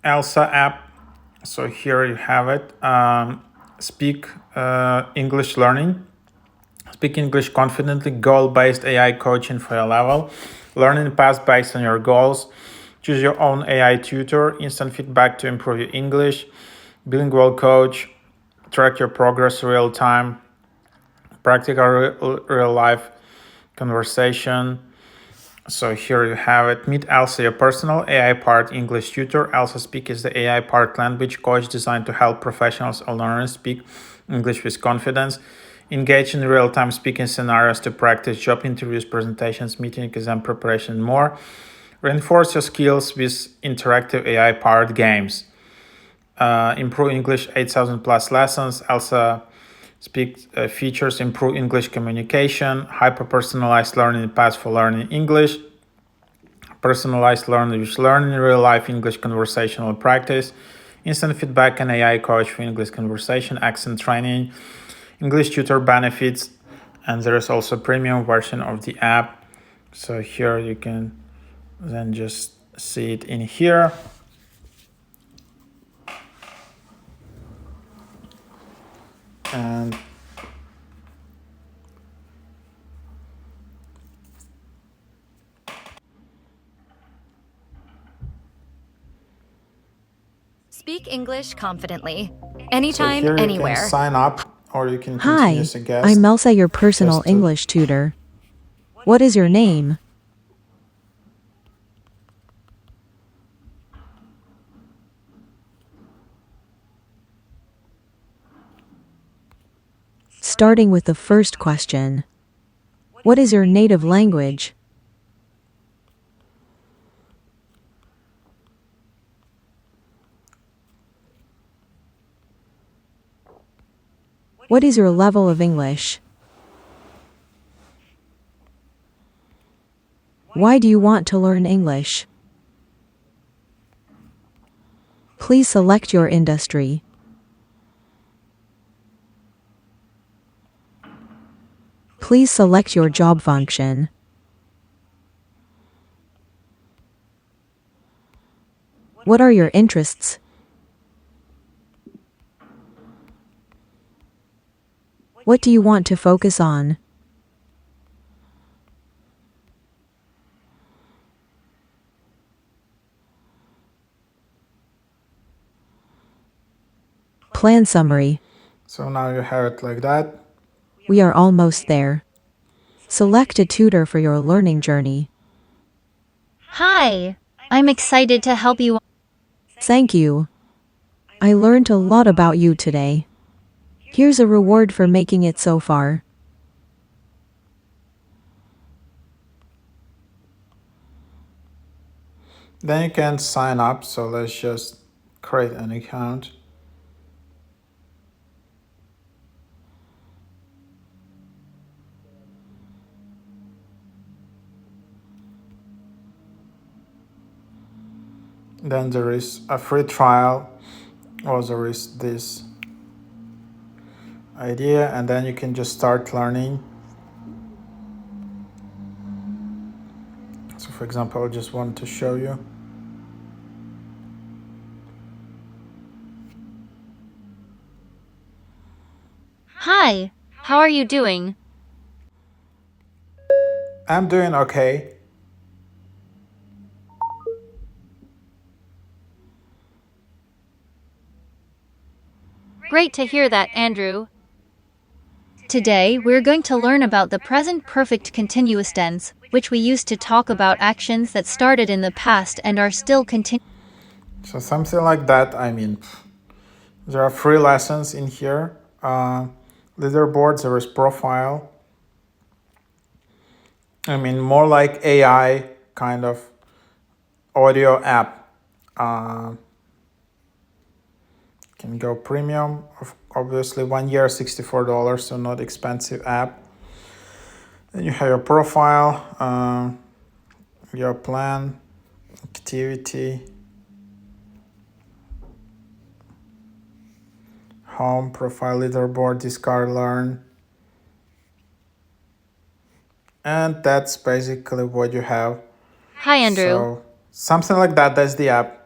Elsa app. So here you have it. Speak English learning. Speak English confidently. Goal-based AI coaching for your level. Learning path based on your goals. Choose your own AI tutor. Instant feedback to improve your English. Bilingual coach. Track your progress real time. Practical real life conversation. So here you have it. Meet Elsa, your personal AI-powered English tutor. Elsa Speak is the AI-powered language coach designed to help professionals or learners speak English with confidence. Engage in real-time speaking scenarios to practice job interviews, presentations, meeting, exam preparation, and more. Reinforce your skills with interactive AI-powered games. Improve English 8,000 plus lessons. Elsa Speak features improve English communication, hyper-personalized learning paths for learning English, personalized learning which learn in real-life English conversational practice, instant feedback and AI coach for English conversation, accent training, English tutor benefits, and there is also a premium version of the app. So here you can then just see it in here. And Speak English confidently. so Anytime, here you can anywhere. sign up or you can continue Hi, as a guest. I'm Elsa, your personal just to- English tutor. What is your name? Starting with the first question. What is your native language? What is your level of English? Why do you want to learn English? Please select your industry. Please select your job function. What are your interests? What do you want to focus on? Plan summary. So now you have it like that. We are almost there. Select a tutor for your learning journey. Hi, I'm excited to help you. Thank you. I learned a lot about you today. Here's a reward for making it so far. Then you can sign up. So let's just create an account. Then there is a free trial, or there is this idea, and then you can just start learning. So for example, I just want to show you. Hi, how are you doing? I'm doing okay. Great to hear that, Andrew. Today, we're going to learn about the present perfect continuous tense, which we use to talk about actions that started in the past and are still continuing. So something like that. I mean, there are free lessons in here. Leaderboard, there is profile. I mean, more like AI kind of audio app. Can go premium, obviously 1 year, $64, so not expensive app. Then you have your profile, your plan, activity, home, profile, leaderboard, discard, learn. And that's basically what you have. Hi, Andrew. So something like that, that's the app.